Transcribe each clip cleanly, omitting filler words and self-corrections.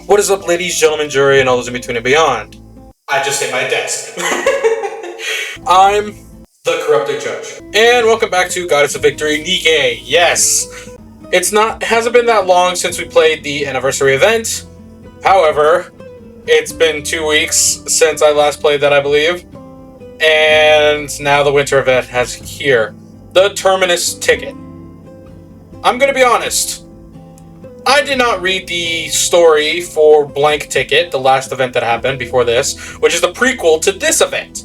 What is up, ladies, gentlemen, jury, and all those in between and beyond? I just hit my desk. I'm the Corrupted Judge. And welcome back to Goddess of Victory, Nikke. Yes! It hasn't been that long since we played the anniversary event. However, it's been 2 weeks since I last played that, I believe. And now the winter event has here. The Terminus ticket. I'm gonna be honest. I did not read the story for Blank Ticket, the last event that happened before this, which is the prequel to this event.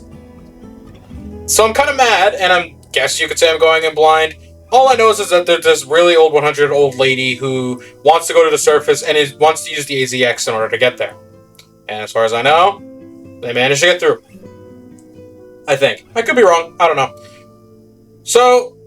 So I'm kind of mad, and I guess you could say I'm going in blind. All I know is that there's this really old 100-year-old lady who wants to go to the surface and wants to use the AZX in order to get there. And as far as I know, they managed to get through. I think. I could be wrong. I don't know. So,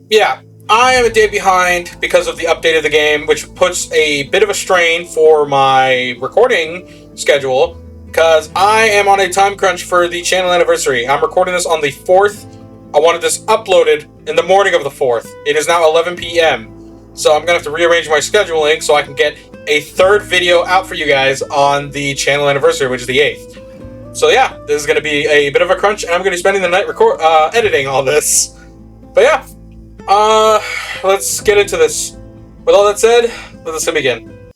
yeah. I am a day behind because of the update of the game, which puts a bit of a strain for my recording schedule, because I am on a time crunch for the channel anniversary. I'm recording this on the 4th. I wanted this uploaded in the morning of the 4th. It is now 11 p.m. So I'm going to have to rearrange my scheduling so I can get a third video out for you guys on the channel anniversary, which is the 8th. So yeah, this is going to be a bit of a crunch, and I'm going to be spending the night editing all this. But yeah. Let's get into this. With all that said, let us begin.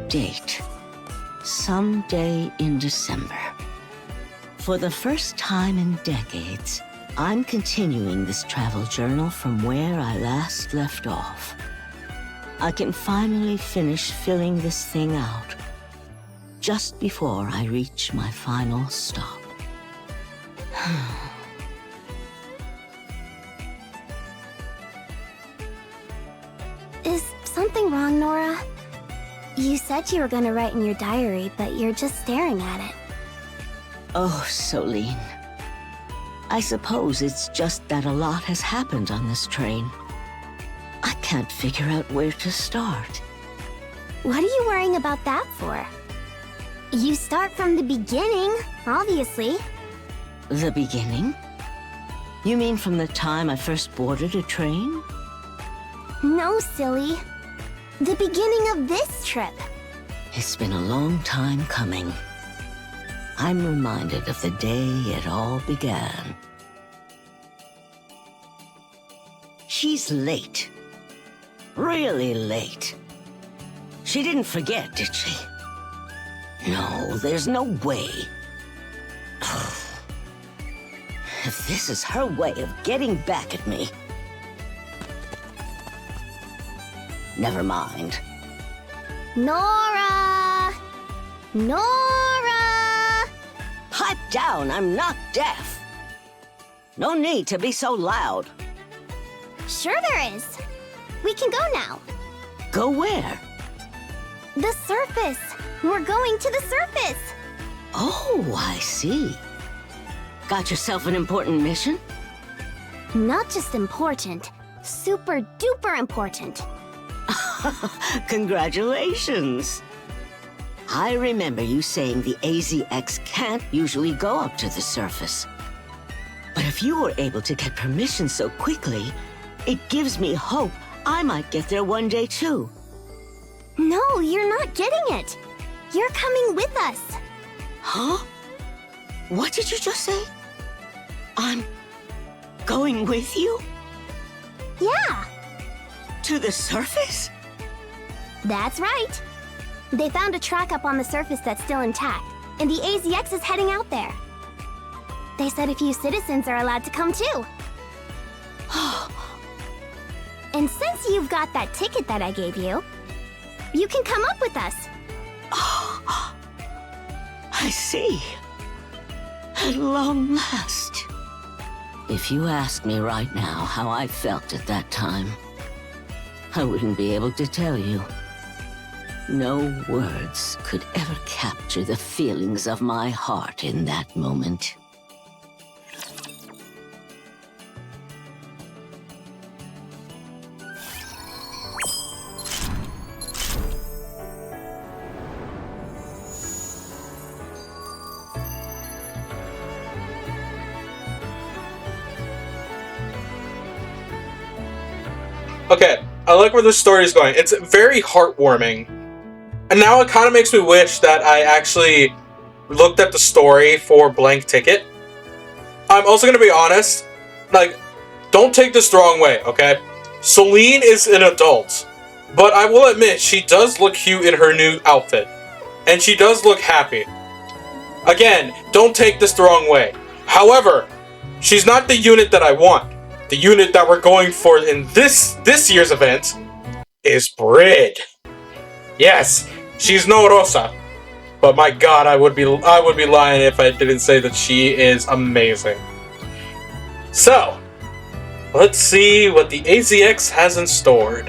Date. Someday in December. For the first time in decades, I'm continuing this travel journal from where I last left off. I can finally finish filling this thing out, just before I reach my final stop. Is something wrong, Nora? You said you were gonna write in your diary, but you're just staring at it. Oh, Soline. I suppose it's just that a lot has happened on this train. I can't figure out where to start. What are you worrying about that for? You start from the beginning, obviously. The beginning? You mean from the time I first boarded a train? No, silly. The beginning of this trip. It's been a long time coming. I'm reminded of the day it all began. She's late. Really late. She didn't forget, did she? No, there's no way. If this is her way of getting back at me... Never mind. Nora! Nora! Pipe down, I'm not deaf. No need to be so loud. Sure there is. We can go now. Go where? The surface. We're going to the surface. Oh, I see. Got yourself an important mission? Not just important, super duper important. Congratulations. I remember you saying the AZX can't usually go up to the surface. But if you were able to get permission so quickly, it gives me hope I might get there one day too. No, you're not getting it. You're coming with us. Huh? What did you just say? I'm going with you? Yeah. To the surface? That's right. They found a track up on the surface that's still intact, and the AZX is heading out there. They said a few citizens are allowed to come too. And since you've got that ticket that I gave you, you can come up with us. I see. At long last. If you ask me right now how I felt at that time, I wouldn't be able to tell you. No words could ever capture the feelings of my heart in that moment. Okay, I like where this story is going. It's very heartwarming. And now it kind of makes me wish that I actually looked at the story for Blank Ticket. I'm also going to be honest, like, don't take this the wrong way, okay? Celine is an adult, but I will admit, she does look cute in her new outfit. And she does look happy. Again, don't take this the wrong way. However, she's not the unit that I want. The unit that we're going for in this year's event is Brid. Yes, she's no Rosa. But my god, I would be lying if I didn't say that she is amazing. So, let's see what the AZX has in store.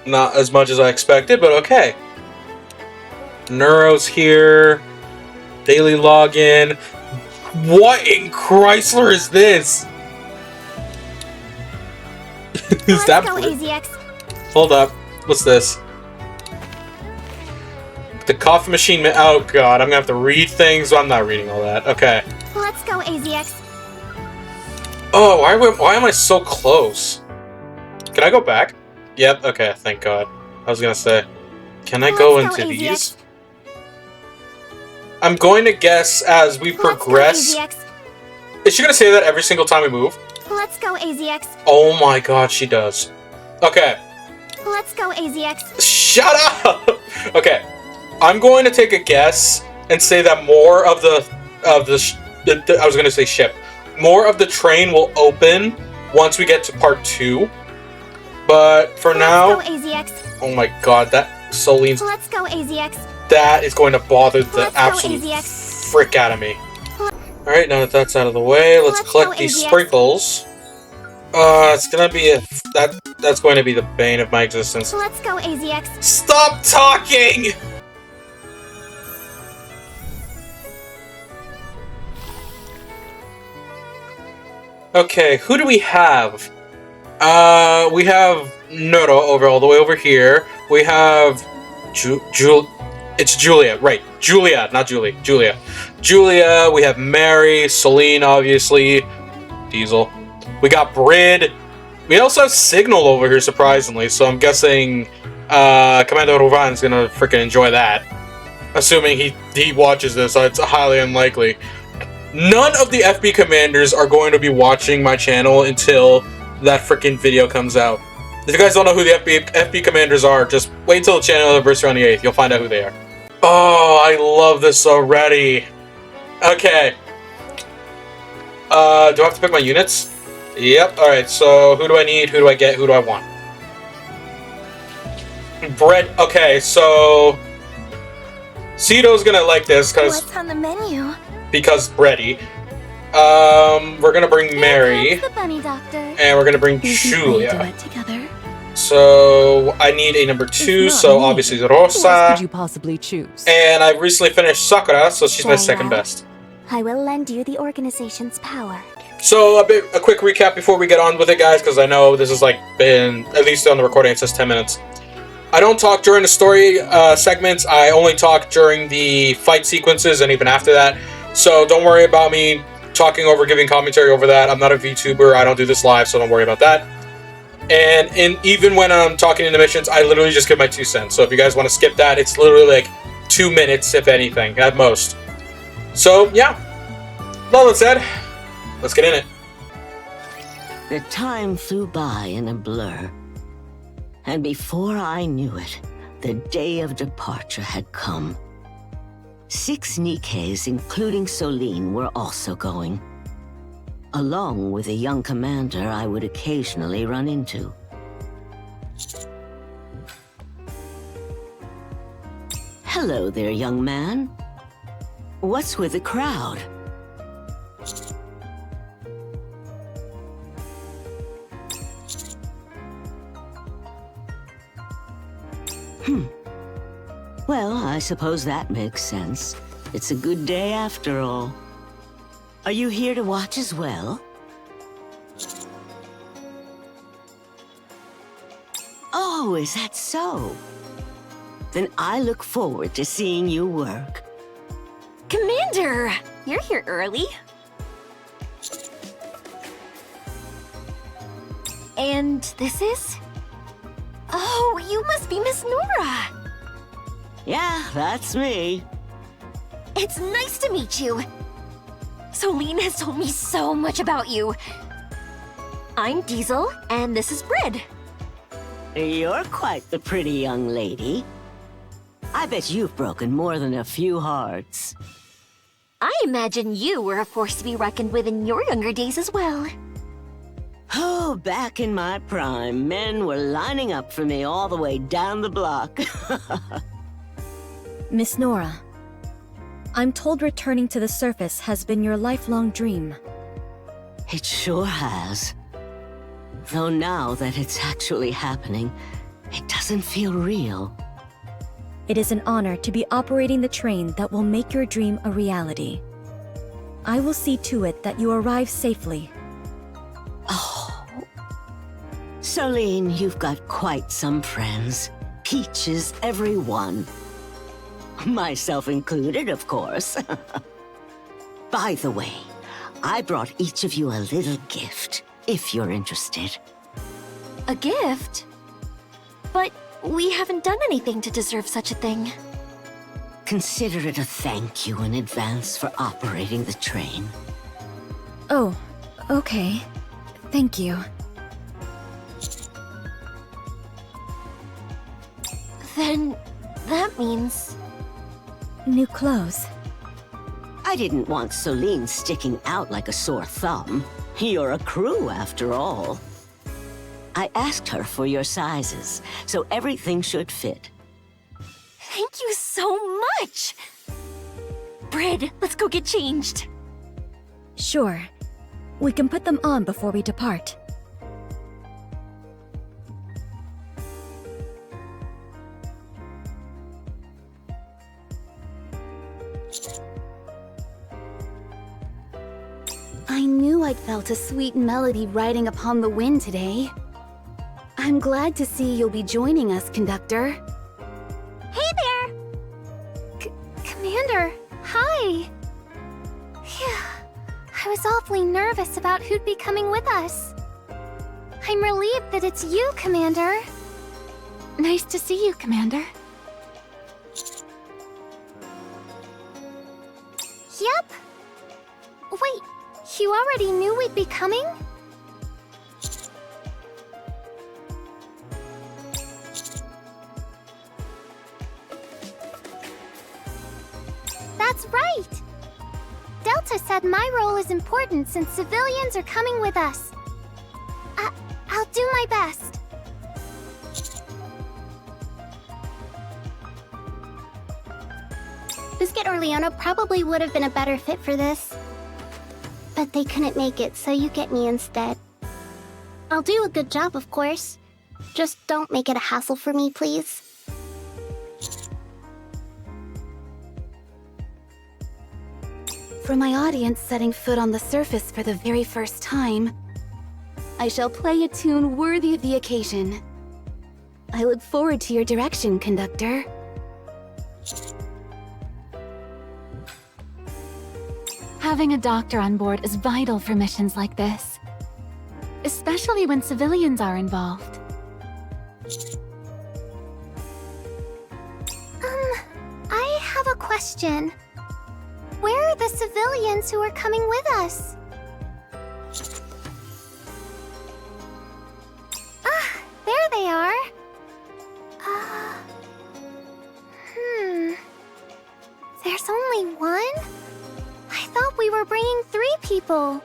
Not as much as I expected, but okay. Neuro's here. Daily login. What in Chrysler is this? Is that? Let's go, AZX. Hold up. What's this? The coffee machine. Oh god, I'm gonna have to read things. I'm not reading all that. Okay. Let's go, AZX. Oh, why am I so close? Can I go back? Yep. Okay. Thank God. I was gonna say, can I go into these? I'm going to guess as we progress. Is she gonna say that every single time we move? Let's go, AZX. Oh my god, she does. Okay. Let's go, AZX. Shut up! Okay. I'm going to take a guess and say that more of I was gonna say ship. More of the train will open once we get to part 2. But for now... Let's go, AZX. Oh my god, that Soline's... Let's go, AZX. That is going to bother the absolute frick out of me. Alright, now that that's out of the way, let's collect these sprinkles. It's gonna be that's going to be the bane of my existence. Let's go, AZX. Stop talking! Okay, who do we have? We have Noro all the way over here. We have it's Julia, right? Julia, not Julie. Julia. Julia, we have Mary, Celine, obviously. Diesel. We got Brid. We also have Signal over here, surprisingly, so I'm guessing Commander Rovan is gonna freaking enjoy that. Assuming he watches this, so it's highly unlikely. None of the FB commanders are going to be watching my channel until that freaking video comes out. If you guys don't know who the FB commanders are, just wait until the channel anniversary on the 8th. You'll find out who they are. Oh, I love this already. Okay. Do I have to pick my units? Yep. Alright, so who do I need? Who do I get? Who do I want? Bread. Okay, so... Cito's gonna like this, because... What's on the menu? Because Bready. We're gonna bring Mary. The bunny doctor. And we're gonna bring Julia. Do it together. So I need a number 2, so obviously Rosa. Could you possibly choose? And I've recently finished Sakura, so she's my second best. I will lend you the organization's power. So a quick recap before we get on with it, guys, because I know this has been, at least on the recording, it says 10 minutes. I don't talk during the story segments. I only talk during the fight sequences and even after that. So don't worry about me talking over, giving commentary over that. I'm not a VTuber. I don't do this live, so don't worry about that. And even when I'm talking in the missions, I literally just give my 2 cents. So if you guys want to skip that, it's literally 2 minutes, if anything, at most. So, yeah. Well, that said, let's get in it. The time flew by in a blur. And before I knew it, the day of departure had come. 6 Nikkes, including Soline, were also going, along with a young commander I would occasionally run into. Hello there, young man. What's with the crowd? Well, I suppose that makes sense. It's a good day after all. Are you here to watch as well? Oh, is that so? then I look forward to seeing you work. Commander! You're here early. And this is? Oh, you must be Miss Nora! Yeah, that's me. It's nice to meet you. Solene has told me so much about you. I'm Diesel, and this is Bread. You're quite the pretty young lady. I bet you've broken more than a few hearts. I imagine you were a force to be reckoned with in your younger days as well. Oh, back in my prime, men were lining up for me all the way down the block. Miss Nora, I'm told returning to the surface has been your lifelong dream. It sure has. Though now that it's actually happening, it doesn't feel real. It is an honor to be operating the train that will make your dream a reality. I will see to it that you arrive safely. Oh. Solene, you've got quite some friends. Peaches, every one. Myself included, of course. By the way, I brought each of you a little gift, if you're interested. A gift? But we haven't done anything to deserve such a thing. Consider it a thank you in advance for operating the train. Oh, okay. Thank you. Then that means... New clothes. I didn't want Solene sticking out like a sore thumb. You're a crew, after all. I asked her for your sizes, so everything should fit. Thank you so much! Bread, let's go get changed. Sure. We can put them on before we depart. I knew I'd felt a sweet melody riding upon the wind today. I'm glad to see you'll be joining us, Conductor. Hey there! Commander, hi! Phew, I was awfully nervous about who'd be coming with us. I'm relieved that it's you, Commander. Nice to see you, Commander. Yep. Wait, you already knew we'd be coming? That's right! Delta said my role is important since civilians are coming with us. I'll do my best. Biscuit or Leona probably would have been a better fit for this. But they couldn't make it, so you get me instead. I'll do a good job, of course. Just don't make it a hassle for me, please. For my audience setting foot on the surface for the very first time, I shall play a tune worthy of the occasion. I look forward to your direction, Conductor. Having a doctor on board is vital for missions like this, especially when civilians are involved. I have a question. Where are the civilians who are coming with us? Ah, there they are. There's only one? I thought we were bringing 3 people.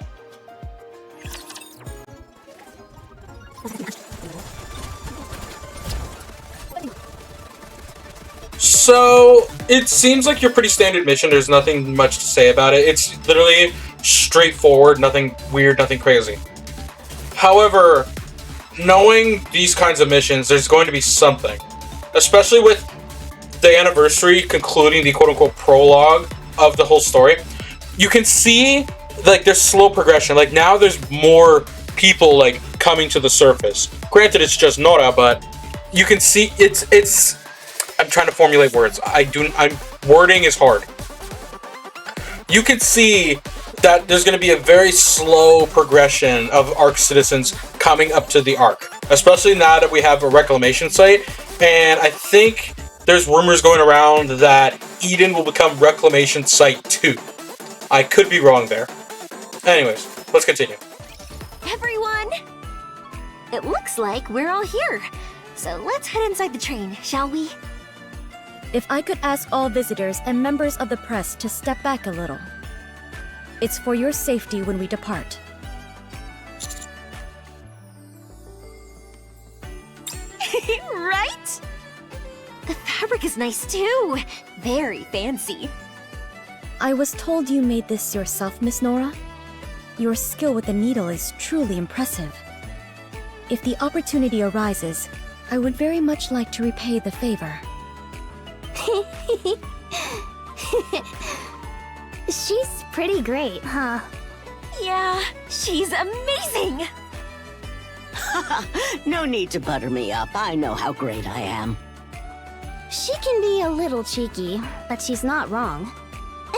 So, it seems like your pretty standard mission. There's nothing much to say about it. It's literally straightforward, nothing weird, nothing crazy. However, knowing these kinds of missions, there's going to be something. Especially with the anniversary concluding the quote-unquote prologue of the whole story. You can see, like, there's slow progression. Like, now there's more people, like, coming to the surface. Granted, it's just Nora, but you can see it's I'm trying to formulate words. Wording is hard. You can see that there's going to be a very slow progression of Ark citizens coming up to the Ark, especially now that we have a reclamation site. And I think there's rumors going around that Eden will become reclamation site 2. I could be wrong there. Anyways, let's continue. Everyone! It looks like we're all here. So let's head inside the train, shall we? If I could ask all visitors and members of the press to step back a little. It's for your safety when we depart. Right? The fabric is nice too. Very fancy. I was told you made this yourself, Miss Nora. Your skill with the needle is truly impressive. If the opportunity arises, I would very much like to repay the favor. She's pretty great, huh? Yeah, she's amazing! No need to butter me up. I know how great I am. She can be a little cheeky, but she's not wrong.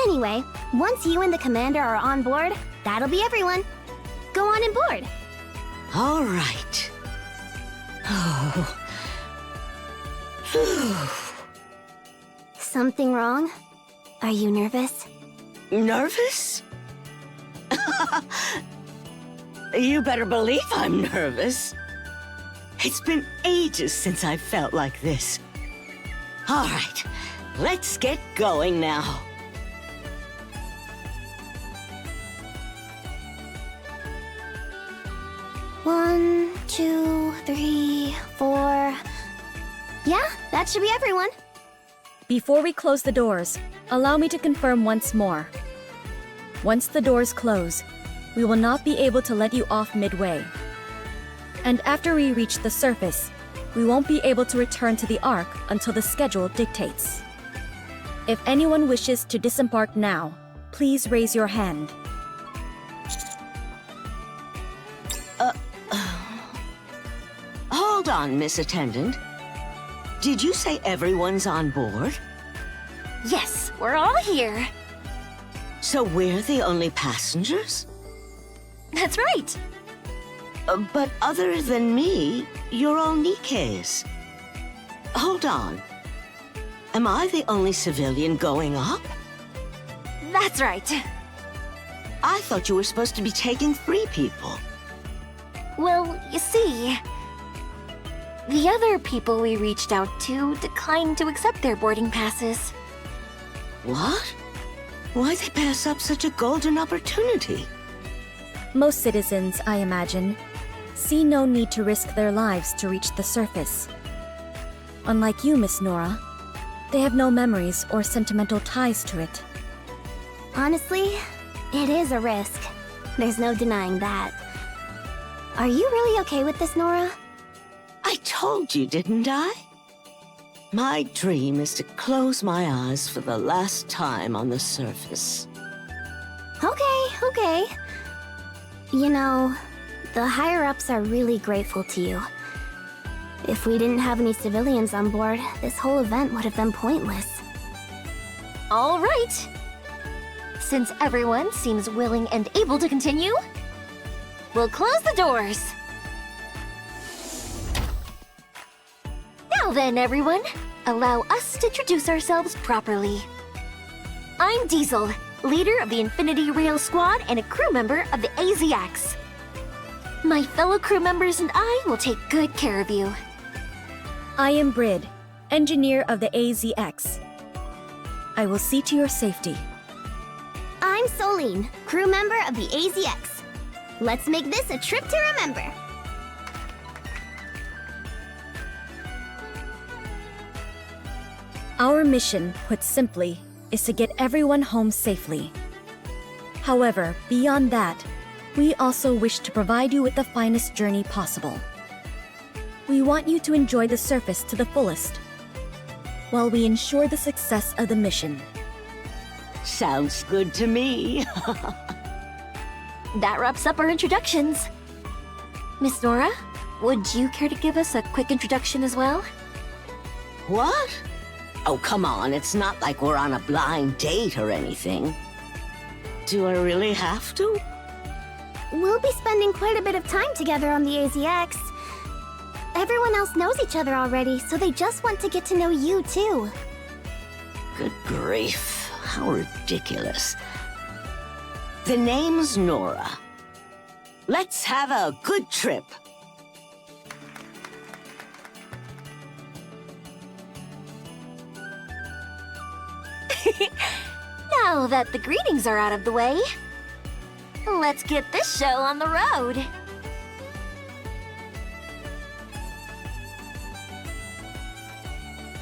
Anyway, once you and the commander are on board, that'll be everyone. Go on board. All right. Oh. Something wrong? Are you nervous? Nervous? You better believe I'm nervous. It's been ages since I felt like this. All right, let's get going now. One, 2, 3, 4. Yeah, that should be everyone. Before we close the doors, allow me to confirm once more. Once the doors close, we will not be able to let you off midway. And after we reach the surface, we won't be able to return to the Ark until the schedule dictates. If anyone wishes to disembark now, please raise your hand. Hold on, Miss Attendant. Did you say everyone's on board? Yes, we're all here. So we're the only passengers? That's right. But other than me, you're all Nikkes. Hold on. Am I the only civilian going up? That's right. I thought you were supposed to be taking 3 people. Well, you see, the other people we reached out to declined to accept their boarding passes. What? Why'd they pass up such a golden opportunity? Most citizens, I imagine, see no need to risk their lives to reach the surface. Unlike you, Miss Nora, they have no memories or sentimental ties to it. Honestly, it is a risk. There's no denying that. Are you really okay with this, Nora? I told you, didn't I? My dream is to close my eyes for the last time on the surface. Okay. You know, the higher-ups are really grateful to you. If we didn't have any civilians on board, this whole event would have been pointless. All right. Since everyone seems willing and able to continue, we'll close the doors. Now then, everyone, allow us to introduce ourselves properly. I'm Diesel, leader of the Infinity Rail Squad and a crew member of the AZX. My fellow crew members and I will take good care of you. I am Brid, engineer of the AZX. I will see to your safety. I'm Soline, crew member of the AZX. Let's make this a trip to remember. Our mission, put simply, is to get everyone home safely. However, beyond that, we also wish to provide you with the finest journey possible. We want you to enjoy the surface to the fullest, while we ensure the success of the mission. Sounds good to me. That wraps up our introductions. Miss Nora, would you care to give us a quick introduction as well? What? Oh, come on, it's not like we're on a blind date or anything. Do I really have to? We'll be spending quite a bit of time together on the AZX. Everyone else knows each other already, so they just want to get to know you too. Good grief, how ridiculous. The name's Nora. Let's have a good trip. Now that the greetings are out of the way, let's get this show on the road.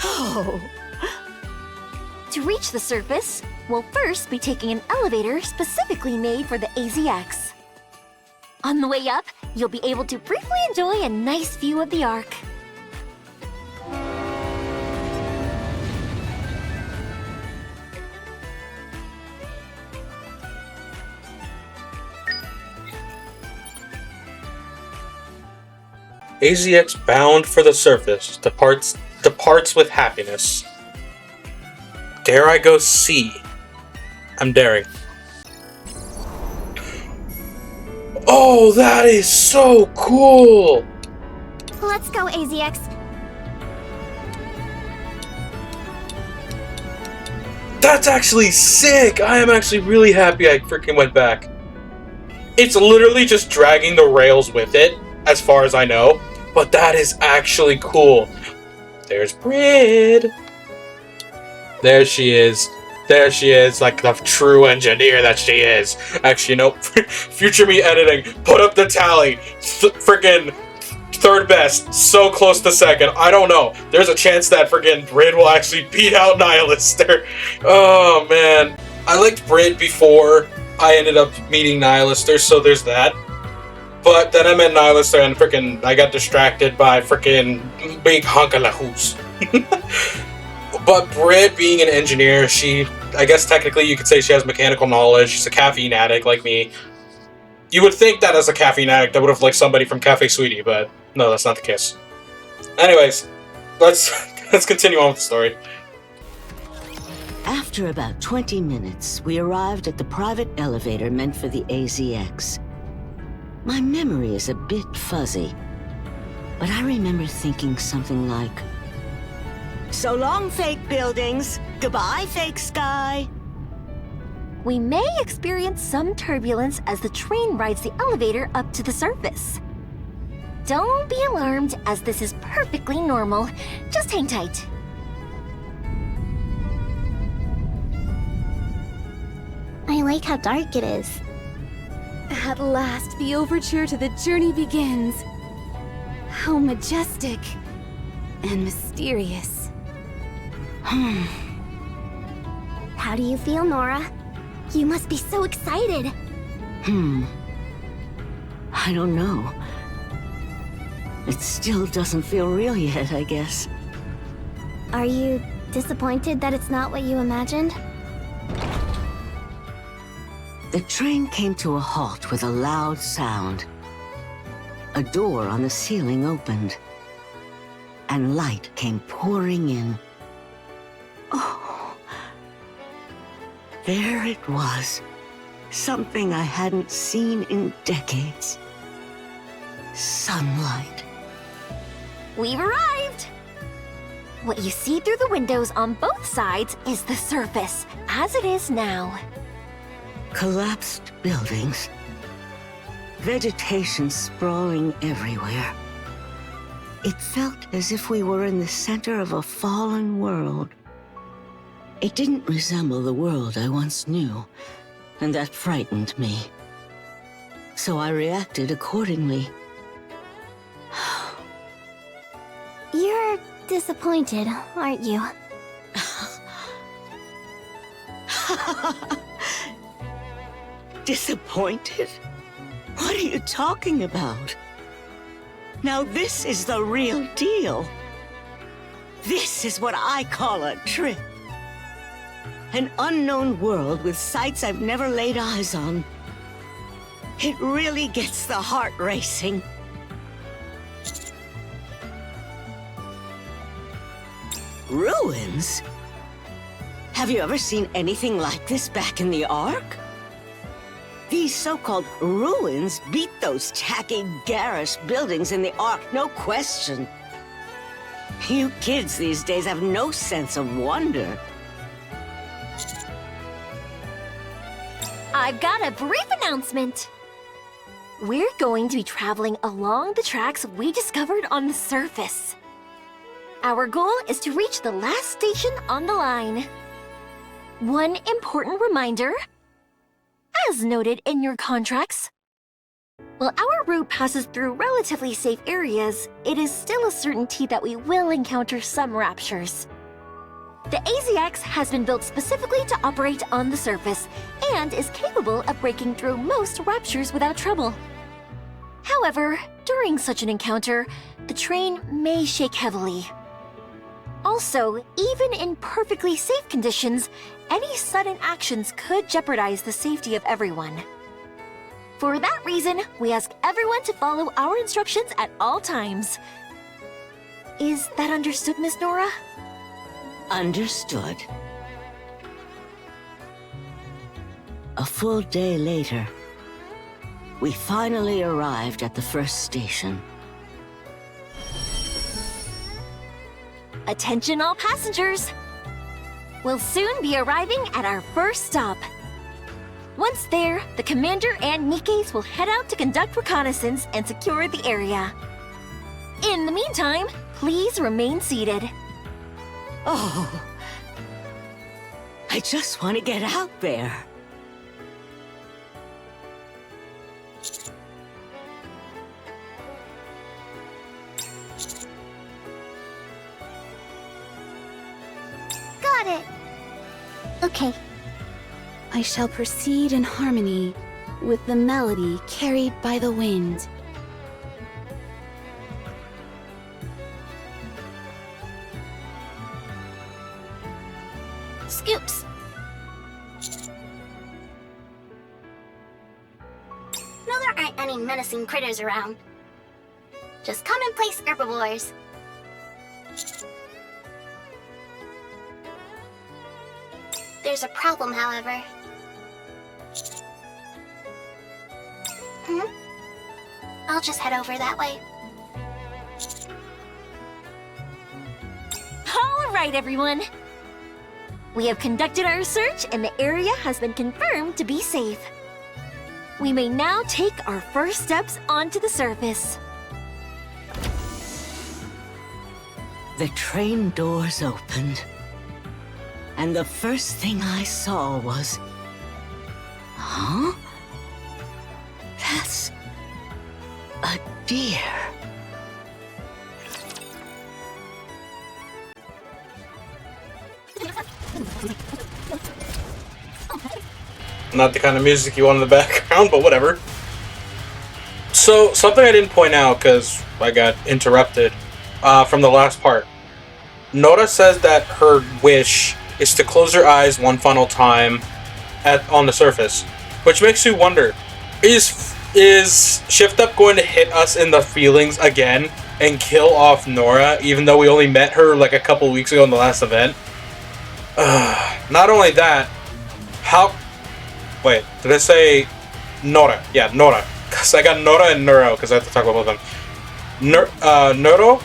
Oh, To reach the surface, we'll first be taking an elevator specifically made for the AZX. On the way up, you'll be able to briefly enjoy a nice view of the Ark. AZX bound for the surface, departs with happiness. Dare I go see? I'm daring. Oh, that is so cool! Let's go, AZX. That's actually sick! I am actually really happy I freaking went back. It's literally just dragging the rails with it, as far as I know, but that is actually cool. There's Brid. There she is. There she is, like the true engineer that she is. Actually, nope. Future me editing. Put up the tally. Freaking third best. So close to second. I don't know. There's a chance that freaking Brid will actually beat out Nihilister. Oh, man. I liked Brid before I ended up meeting Nihilister, so there's that. But then I met Nihilister and freaking I got distracted by freaking big hunk of lahoos. But Brid, being an engineer, I guess technically you could say she has mechanical knowledge. She's a caffeine addict like me. You would think that as a caffeine addict, I would have liked somebody from Cafe Sweetie, but no, that's not the case. Anyways, let's continue on with the story. After about 20 minutes, we arrived at the private elevator meant for the AZX. My memory is a bit fuzzy, but I remember thinking something like, "So long, fake buildings. Goodbye, fake sky." We may experience some turbulence as the train rides the elevator up to the surface. Don't be alarmed, as this is perfectly normal. Just hang tight. I like how dark it is. At last, the overture to the journey begins. How majestic and mysterious. How do you feel, Nora? You must be so excited. I don't know. It still doesn't feel real yet, I guess. Are you disappointed that it's not what you imagined? The train came to a halt with a loud sound. A door on the ceiling opened, and light came pouring in. Oh, there it was. Something I hadn't seen in decades. Sunlight. We've arrived! What you see through the windows on both sides is the surface, as it is now. Collapsed buildings. Vegetation sprawling everywhere. It felt as if we were in the center of a fallen world. It didn't resemble the world I once knew, and that frightened me. So I reacted accordingly. You're disappointed, aren't you? Disappointed? What are you talking about? Now this is the real deal. This is what I call a trip. An unknown world with sights I've never laid eyes on. It really gets the heart racing. Ruins? Have you ever seen anything like this back in the Ark? These so-called ruins beat those tacky, garish buildings in the Ark, no question. You kids these days have no sense of wonder. I've got a brief announcement. We're going to be traveling along the tracks we discovered on the surface. Our goal is to reach the last station on the line. One important reminder, as noted in your contracts, while our route passes through relatively safe areas, it is still a certainty that we will encounter some raptures. The AZX has been built specifically to operate on the surface and is capable of breaking through most raptures without trouble. However, during such an encounter, the train may shake heavily. Also, even in perfectly safe conditions, any sudden actions could jeopardize the safety of everyone. For that reason, we ask everyone to follow our instructions at all times. Is that understood, Miss Nora? Understood. A full day later, we finally arrived at the first station. Attention all passengers! We'll soon be arriving at our first stop. Once there, the commander and Nikkes will head out to conduct reconnaissance and secure the area. In the meantime, please remain seated. Oh, I just want to get out there. Got it. Okay. I shall proceed in harmony with the melody carried by the wind. Scoops. No, there aren't any menacing critters around. Just commonplace herbivores. There's a problem, however. I'll just head over that way. All right, everyone. We have conducted our search and the area has been confirmed to be safe. We may now take our first steps onto the surface. The train doors opened, and the first thing I saw was... Huh? That's... a deer. Not the kind of music you want in the background, but whatever. So, something I didn't point out because I got interrupted from the last part. Nora says that her wish is to close her eyes one final time on the surface, which makes you wonder, is Shift Up going to hit us in the feelings again and kill off Nora, even though we only met her like a couple weeks ago in the last event? Not only that, wait, did I say Nora? Yeah, Nora. Because I got Nora and Neuro, because I have to talk about both of them. Neuro?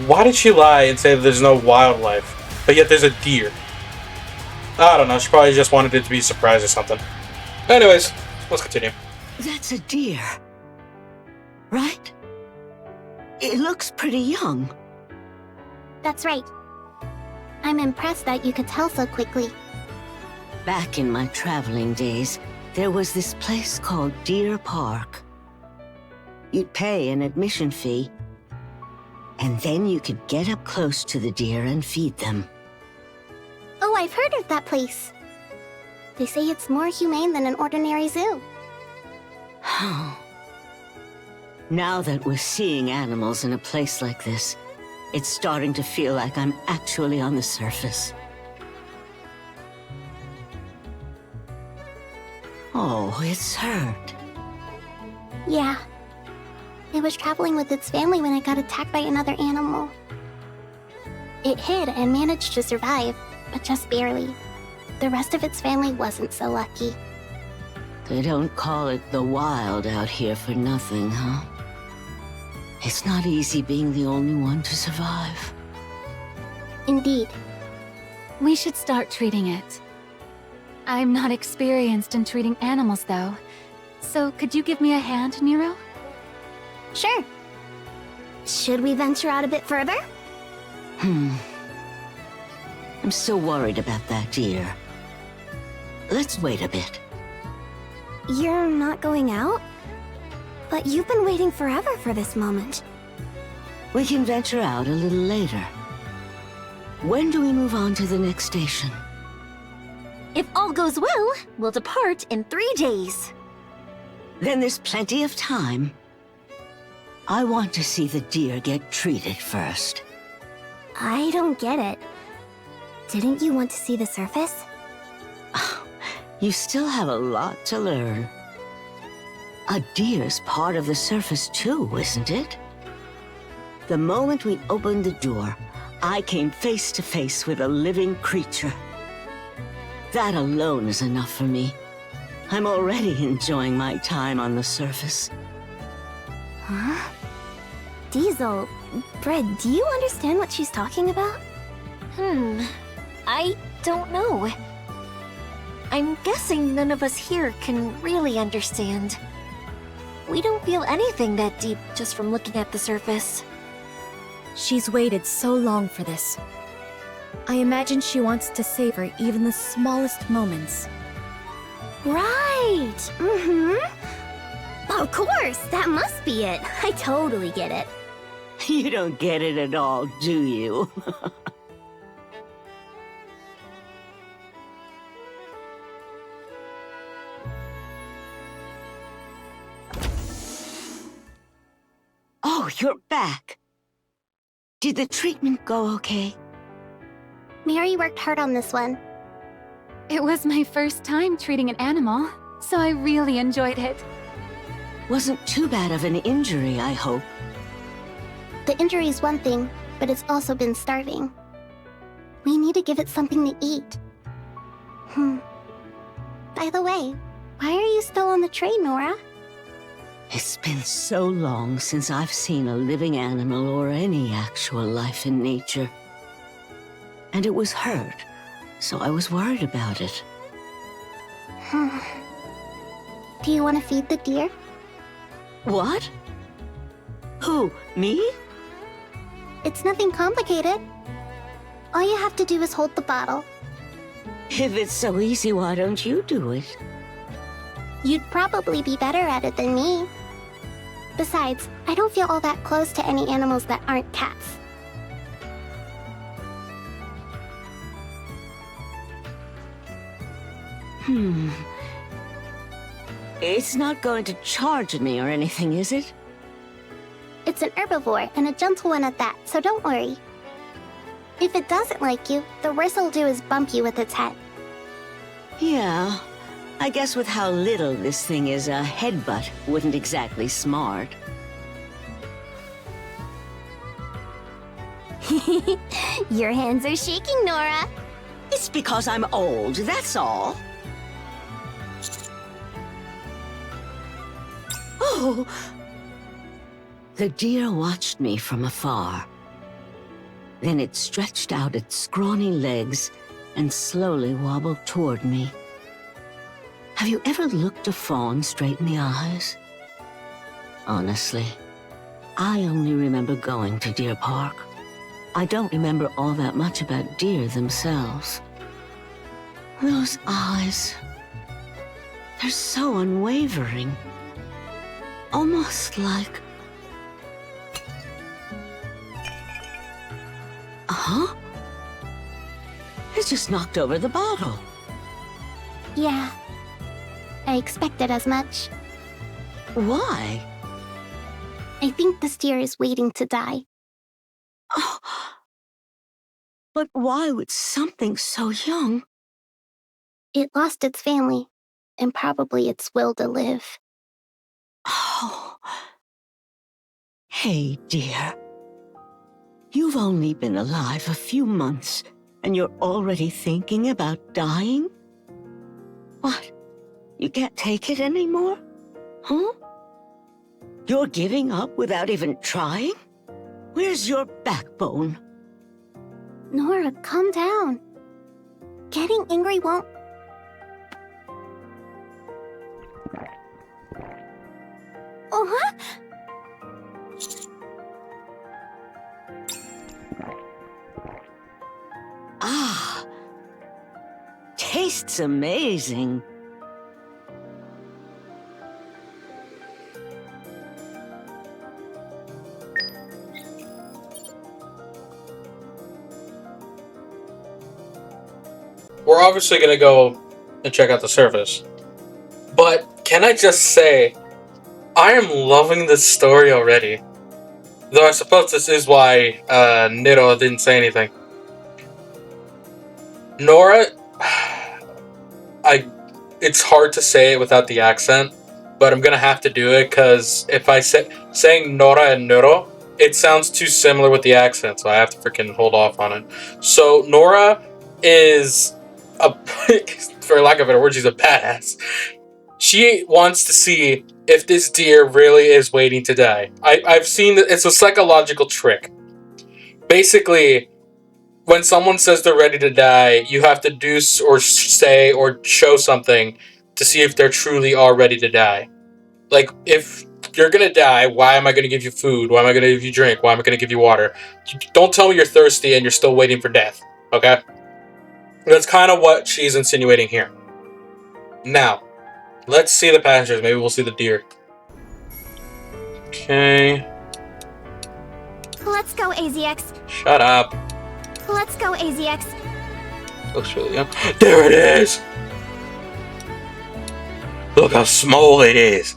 Why did she lie and say that there's no wildlife, but yet there's a deer? I don't know, she probably just wanted it to be a surprise or something. Anyways, let's continue. That's a deer, right? It looks pretty young. That's right. I'm impressed that you could tell so quickly. Back in my traveling days, there was this place called Deer Park. You'd pay an admission fee, and then you could get up close to the deer and feed them. Oh, I've heard of that place. They say it's more humane than an ordinary zoo. Now that we're seeing animals in a place like this, it's starting to feel like I'm actually on the surface. Oh, it's hurt. Yeah. It was traveling with its family when it got attacked by another animal. It hid and managed to survive, but just barely. the rest of its family wasn't so lucky. They don't call it the wild out here for nothing, huh? It's not easy being the only one to survive. Indeed. We should start treating it. I'm not experienced in treating animals, though. So could you give me a hand, Nero? Sure. Should we venture out a bit further? I'm still worried about that deer. Let's wait a bit. You're not going out? But you've been waiting forever for this moment. We can venture out a little later. When do we move on to the next station? If all goes well, we'll depart in 3 days. Then there's plenty of time. I want to see the deer get treated first. I don't get it. Didn't you want to see the surface? You still have a lot to learn. A deer's part of the surface too, isn't it? The moment we opened the door, I came face to face with a living creature. That alone is enough for me. I'm already enjoying my time on the surface. Huh? Diesel, Fred, do you understand what she's talking about? I don't know. I'm guessing none of us here can really understand. We don't feel anything that deep just from looking at the surface. She's waited so long for this. I imagine she wants to savor even the smallest moments. Right! Of course, that must be it. I totally get it. You don't get it at all, do you? Oh, you're back. Did the treatment go okay? Mary worked hard on this one. It was my first time treating an animal, so I really enjoyed it. Wasn't too bad of an injury, I hope. The injury is one thing, but it's also been starving. We need to give it something to eat. By the way, why are you still on the train, Nora? It's been so long since I've seen a living animal or any actual life in nature. And it was hurt, so I was worried about it. Do you want to feed the deer? What? Who, me? It's nothing complicated. All you have to do is hold the bottle. If it's so easy, why don't you do it? You'd probably be better at it than me. Besides, I don't feel all that close to any animals that aren't cats. It's not going to charge me or anything, is it? It's an herbivore, and a gentle one at that, so don't worry. If it doesn't like you, the worst it'll do is bump you with its head. Yeah, I guess with how little this thing is, a headbutt wouldn't exactly smart. Your hands are shaking, Nora. It's because I'm old, that's all. Oh! The deer watched me from afar. Then it stretched out its scrawny legs and slowly wobbled toward me. Have you ever looked a fawn straight in the eyes? Honestly, I only remember going to Deer Park. I don't remember all that much about deer themselves. Those eyes, they're so unwavering. Almost like... Huh? It just knocked over the bottle. Yeah, I expected as much. Why? I think this deer is waiting to die. Oh. But why would something so young? It lost its family, and probably its will to live. Oh. Hey, dear. You've only been alive a few months, And you're already thinking about dying? What? You can't take it anymore? Huh? You're giving up without even trying? Where's your backbone? Nora, calm down. Getting angry won't... Oh, huh? Ah, tastes amazing. We're obviously gonna go and check out the surface. But can I just say, I am loving this story already. Though I suppose this is why Nero didn't say anything. Nora, it's hard to say it without the accent, but I'm gonna have to do it because if I saying Nora and Nero, it sounds too similar with the accent, so I have to freaking hold off on it. So Nora is for lack of a better word, she's a badass. She wants to see if this deer really is waiting to die. I've seen that it's a psychological trick. Basically, when someone says they're ready to die, you have to do or say or show something to see if they're truly are ready to die. Like, if you're gonna die, why am I gonna give you food? Why am I gonna give you drink? Why am I gonna give you water? Don't tell me you're thirsty and you're still waiting for death, okay? That's kind of what she's insinuating here. Now, let's see the passengers. Maybe we'll see the deer. Okay. Let's go, AZX. Shut up. Let's go, AZX. Looks really young. There it is! Look how small it is.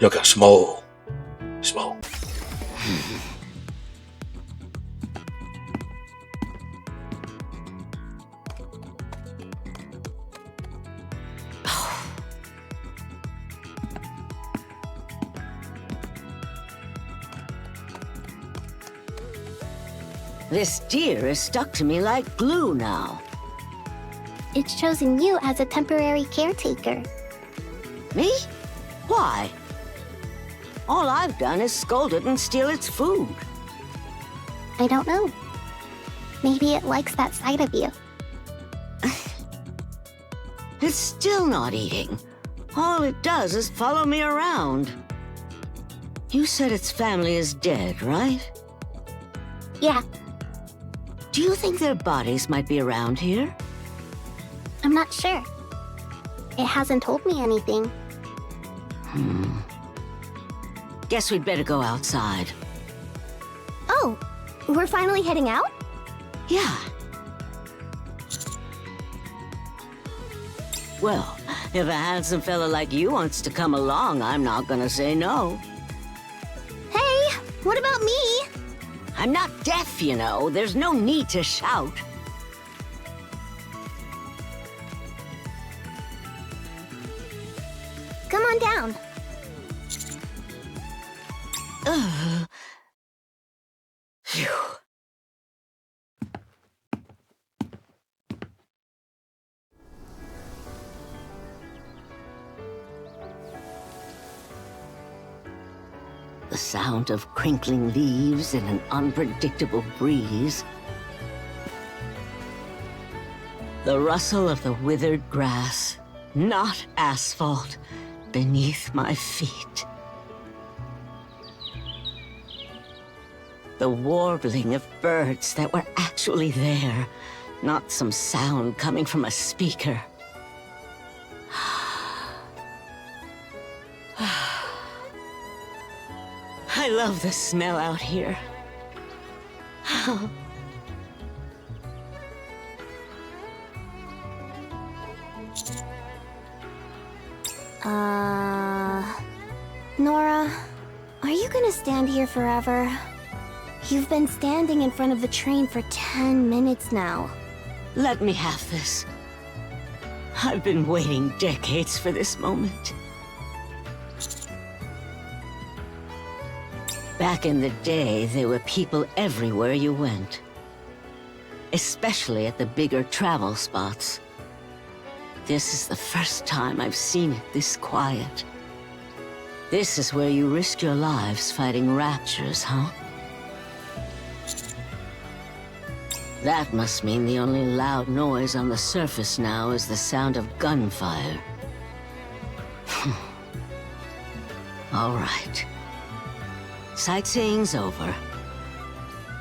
Look how small. Small. This deer is stuck to me like glue now. It's chosen you as a temporary caretaker. Me? Why? All I've done is scold it and steal its food. I don't know. Maybe it likes that side of you. It's still not eating. All it does is follow me around. You said its family is dead, right? Yeah, Do you think their bodies might be around here? I'm not sure. It hasn't told me anything. Guess we'd better go outside. Oh, we're finally heading out? Yeah. Well, if a handsome fella like you wants to come along, I'm not gonna say no. Hey, what about me? I'm not deaf, you know. There's no need to shout. Come on down. Phew. The sound of crinkling leaves and an unpredictable breeze. The rustle of the withered grass, not asphalt, beneath my feet. The warbling of birds that were actually there, not some sound coming from a speaker. I love the smell out here. Nora, are you gonna stand here forever? You've been standing in front of the train for 10 minutes now. Let me have this. I've been waiting decades for this moment. Back in the day, there were people everywhere you went. especially at the bigger travel spots. This is the first time I've seen it this quiet. This is where you risk your lives fighting raptures, huh? That must mean the only loud noise on the surface now is the sound of gunfire. All right. Sightseeing's over.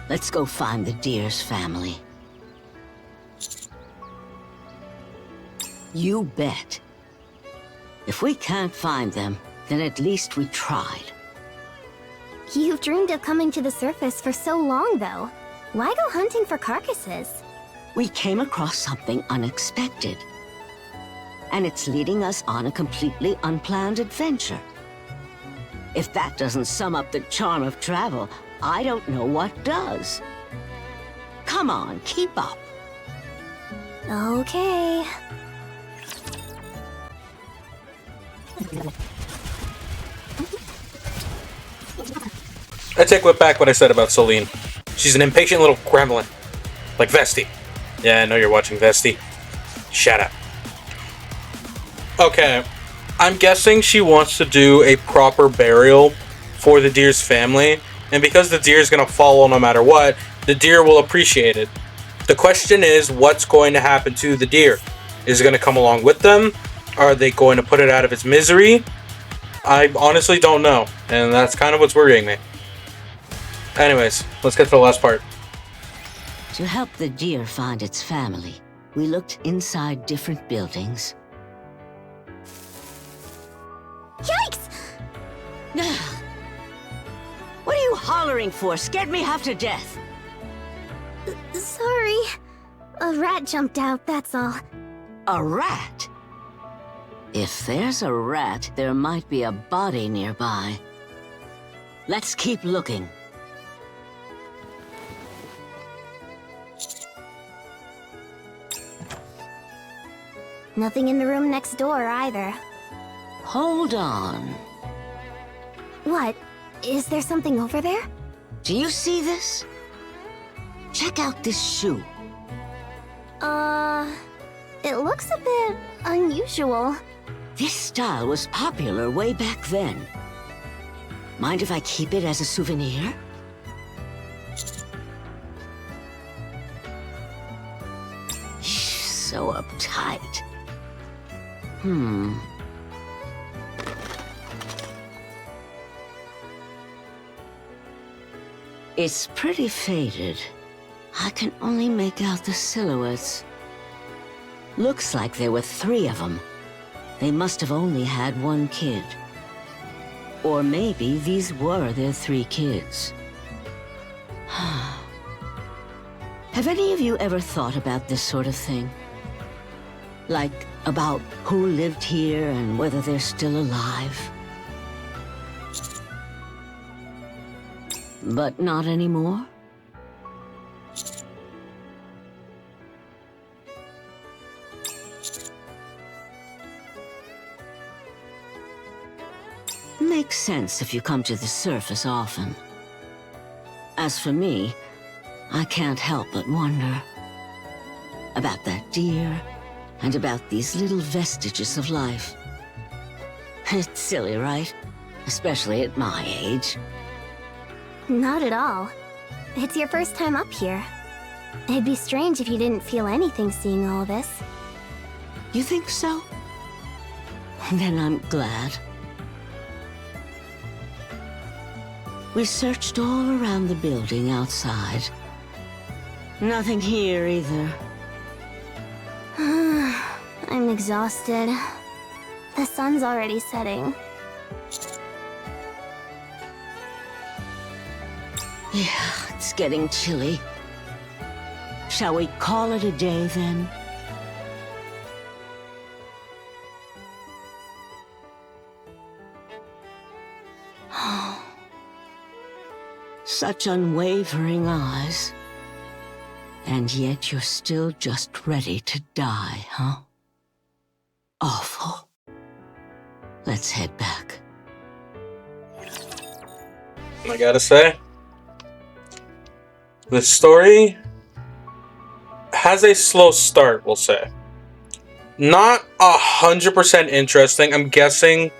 Let's go find the deer's family. You bet. If we can't find them, then at least we tried. You've dreamed of coming to the surface for so long, though. Why go hunting for carcasses? We came across something unexpected. And it's leading us on a completely unplanned adventure. If that doesn't sum up the charm of travel, I don't know what does. Come on, keep up. Okay. I take back what I said about Celine. She's an impatient little gremlin. Like Vesti. Yeah, I know you're watching Vesti. Shut up. Okay. I'm guessing she wants to do a proper burial for the deer's family. And because the deer is going to follow no matter what, the deer will appreciate it. The question is, what's going to happen to the deer? Is it going to come along with them? Are they going to put it out of its misery? I honestly don't know. And that's kind of what's worrying me. Anyways, let's get to the last part. To help the deer find its family, we looked inside different buildings. Yikes! What are you hollering for? Scared me half to death. Sorry. A rat jumped out, that's all. A rat? If there's a rat, there might be a body nearby. Let's keep looking. Nothing in the room next door either. Hold on. What? Is there something over there? Do you see this? Check out this shoe. It looks a bit unusual. This style was popular way back then. Mind if I keep it as a souvenir? So uptight. It's pretty faded. I can only make out the silhouettes. Looks like there were 3 of them. They must have only had 1 kid. Or maybe these were their 3 kids. Have any of you ever thought about this sort of thing? Like, about who lived here and whether they're still alive? But not anymore? Makes sense if you come to the surface often. As for me, I can't help but wonder about that deer and about these little vestiges of life. It's silly, right? Especially at my age. Not at all. It's your first time up here. It'd be strange if you didn't feel anything seeing all this. You think so? Then I'm glad. We searched all around the building outside. Nothing here either. I'm exhausted. The sun's already setting. Yeah, it's getting chilly. Shall we call it a day then? Such unwavering eyes. And yet you're still just ready to die, huh? Awful. Let's head back. I gotta say, this story has a slow start, we'll say. Not 100% interesting. I'm guessing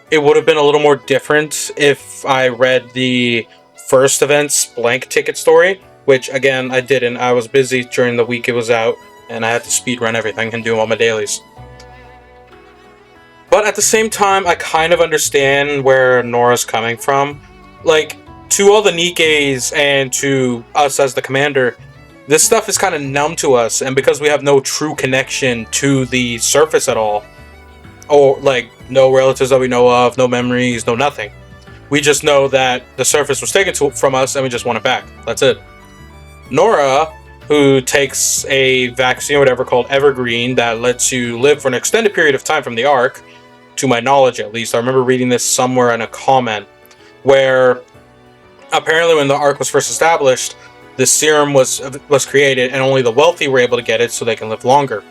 it would have been a little more different if I read the first event's blank ticket story, which, again, I didn't. I was busy during the week it was out, and I had to speedrun everything and do all my dailies. But at the same time, I kind of understand where Nora's coming from. Like, to all the Nikkes and to us as the commander, this stuff is kind of numb to us, and because we have no true connection to the surface at all, or, like, no relatives that we know of, no memories, no nothing. We just know that the surface was taken from us, and we just want it back. That's it. Nora, who takes a vaccine or whatever called Evergreen that lets you live for an extended period of time from the Ark, to my knowledge at least. I remember reading this somewhere in a comment, where apparently when the Ark was first established, this serum was created, and only the wealthy were able to get it so they can live longer.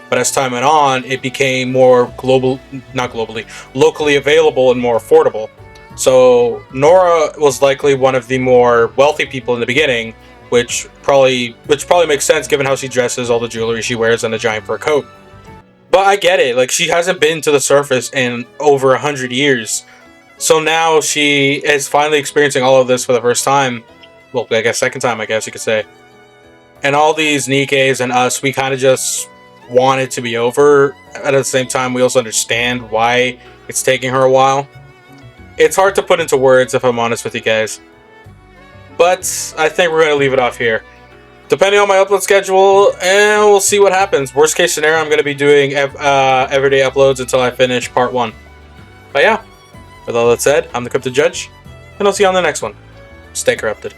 But as time went on, it became more locally available and more affordable. So Nora was likely one of the more wealthy people in the beginning, which probably makes sense given how she dresses, all the jewelry she wears, and the giant fur coat. But I get it. Like, she hasn't been to the surface in over 100 years. So now she is finally experiencing all of this for the first time. Well, I guess second time, I guess you could say. And all these Nikkes and us, we kind of just want it to be over. At the same time, we also understand why it's taking her a while. It's hard to put into words, if I'm honest with you guys. But I think we're going to leave it off here. Depending on my upload schedule, and we'll see what happens. Worst case scenario, I'm going to be doing everyday uploads until I finish part 1. But yeah, with all that said, I'm the Korrupted Judge, and I'll see you on the next one. Stay corrupted.